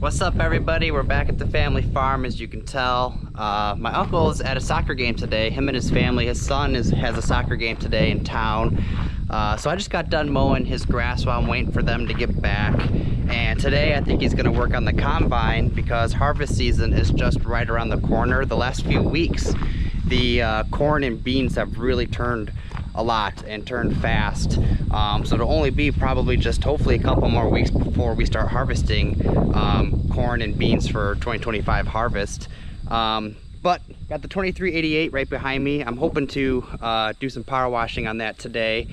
What's up, everybody? We're back at the family farm, as you can tell. My uncle is at a soccer game today. Him and his family. His son has a soccer game today in town. So I just got done mowing his grass while I'm waiting for them to get back. And today I think he's going to work on the combine because harvest season is just right around the corner. The last few weeks, the corn and beans have really turned a lot and turned fast. So it'll only be probably just hopefully a couple more weeks before we start harvesting corn and beans for 2025 harvest. But got the 2388 right behind me. I'm hoping to do some power washing on that today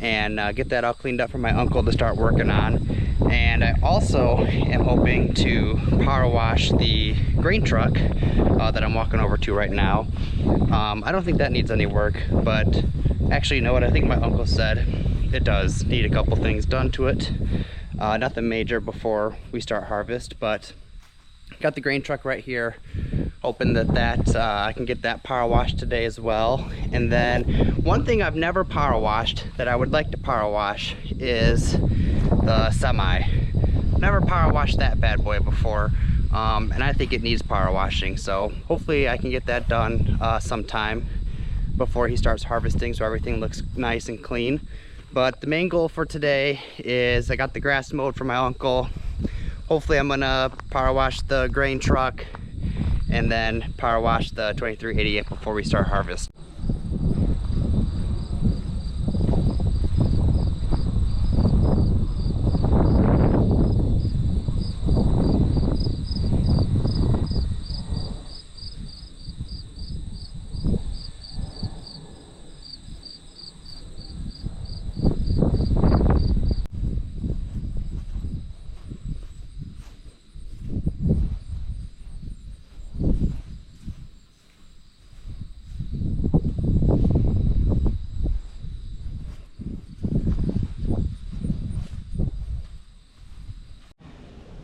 and get that all cleaned up for my uncle to start working on. And I also am hoping to power wash the grain truck that I'm walking over to right now. I don't think that needs any work, but actually, you know what? I think my uncle said it does need a couple things done to it. Nothing major before we start harvest, but got the grain truck right here. Hoping that I can get that power washed today as well. And then one thing I've never power washed that I would like to power wash is the semi. Never power washed that bad boy before, and I think it needs power washing. So hopefully I can get that done sometime before he starts harvesting, so everything looks nice and clean. But the main goal for today is I got the grass mowed for my uncle. Hopefully I'm gonna power wash the grain truck and then power wash the 2388 before we start harvest.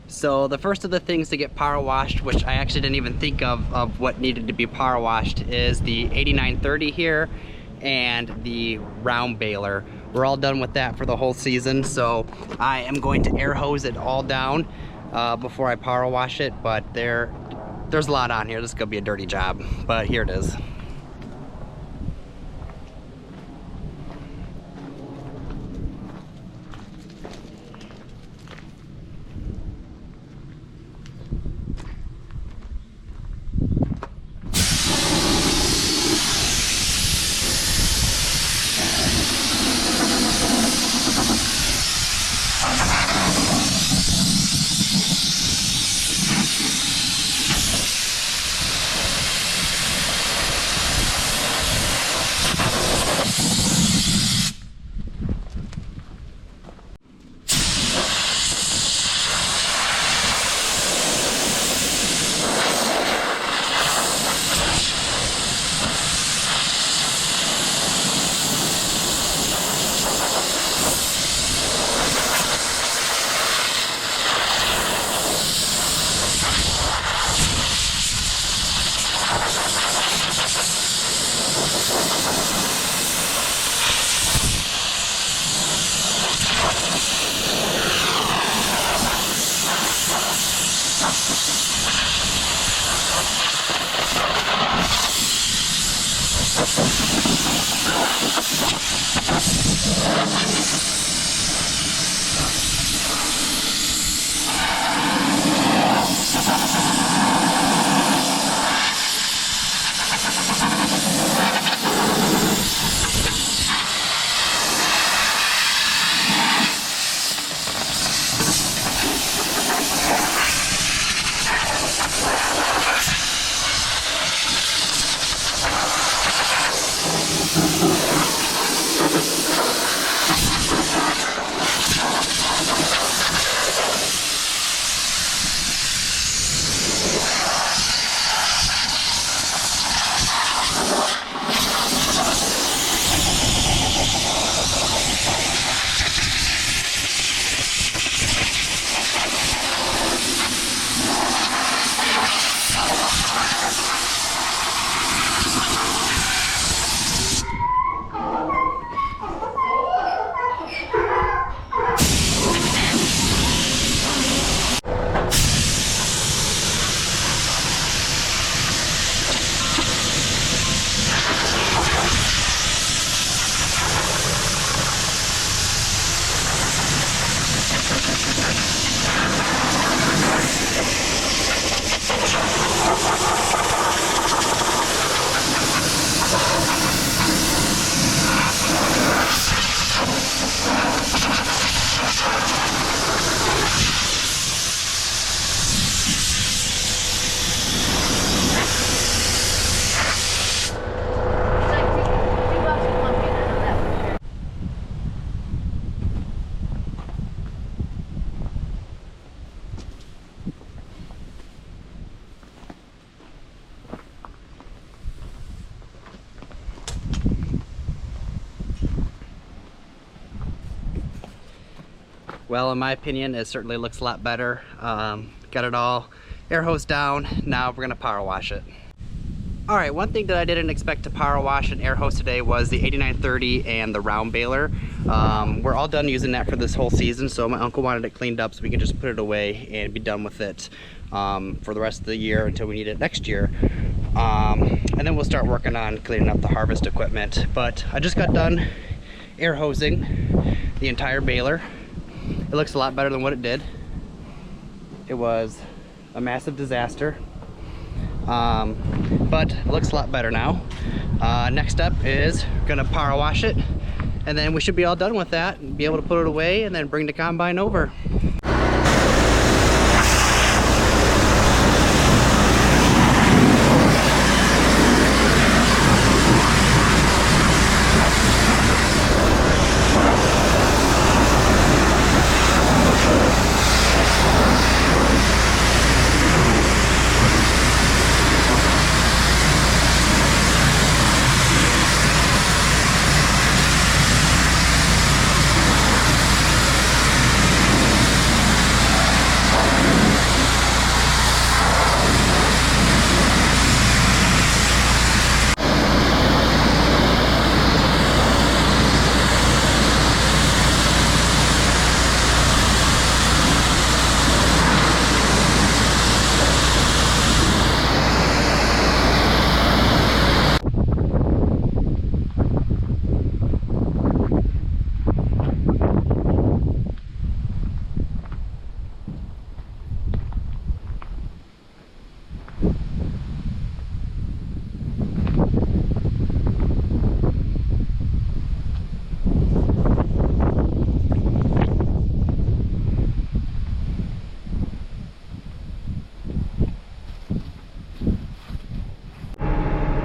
So the first of the things to get power washed, which I actually didn't even think of what needed to be power washed, is the 8930 here and the round baler. We're all done with that for the whole season, so I am going to air hose it all down before I power wash it, but there's a lot on here. This is gonna be a dirty job, but here it is. Well, in my opinion, it certainly looks a lot better. Got it all air hose down. Now we're gonna power wash it. All right, one thing that I didn't expect to power wash and air hose today was the 8930 and the round baler. We're all done using that for this whole season, so my uncle wanted it cleaned up so we can just put it away and be done with it for the rest of the year until we need it next year. And then we'll start working on cleaning up the harvest equipment. But I just got done air hosing the entire baler. It looks a lot better than what it did. It was a massive disaster. But it looks a lot better now. Next step is gonna power wash it, and then we should be all done with that and be able to put it away and then bring the combine over.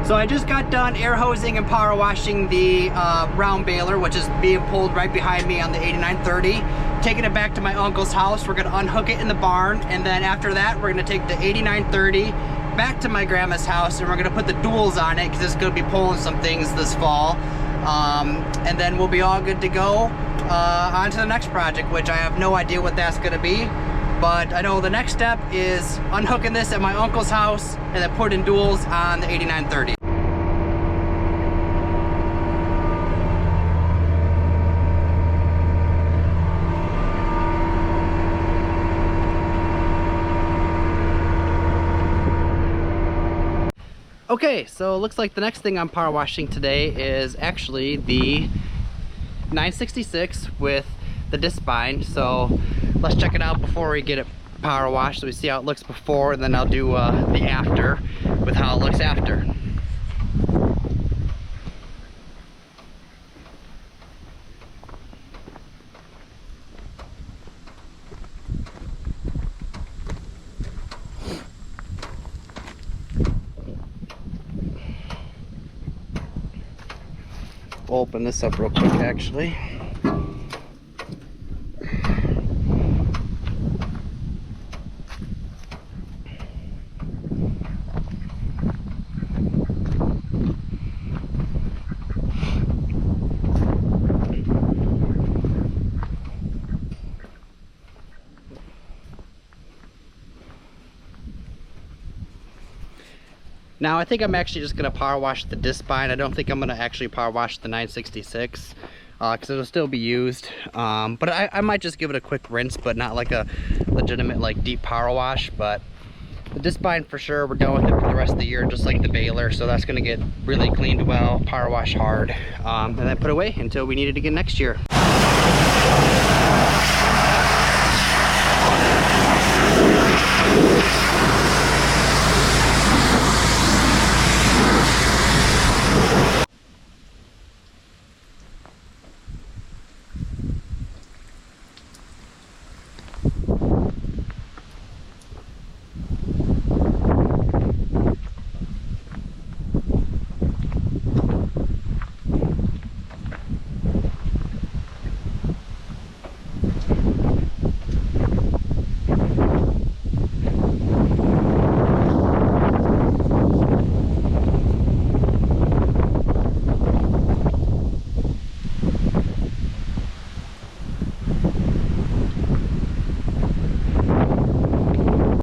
So I just got done air hosing and power washing the round baler, which is being pulled right behind me on the 8930. Taking it back to my uncle's house. We're gonna unhook it in the barn, and then after that, we're gonna take the 8930 back to my grandma's house, and we're gonna put the duals on it because it's gonna be pulling some things this fall. And then we'll be all good to go on to the next project, which I have no idea what that's gonna be. But I know the next step is unhooking this at my uncle's house and then putting duals on the 8930. Okay, so it looks like the next thing I'm power washing today is actually the 966 with the Discbine. So let's check it out before we get it power washed, so we see how it looks before, and then I'll do the after with how it looks after. We'll open this up real quick actually. Now I think I'm actually just going to power wash the Discbine. I don't think I'm going to actually power wash the 966 because it'll still be used. But I might just give it a quick rinse, but not like a legitimate like deep power wash. But the Discbine for sure, we're done with it for the rest of the year, just like the baler. So that's going to get really cleaned well, power wash hard, and then put away until we need it again next year.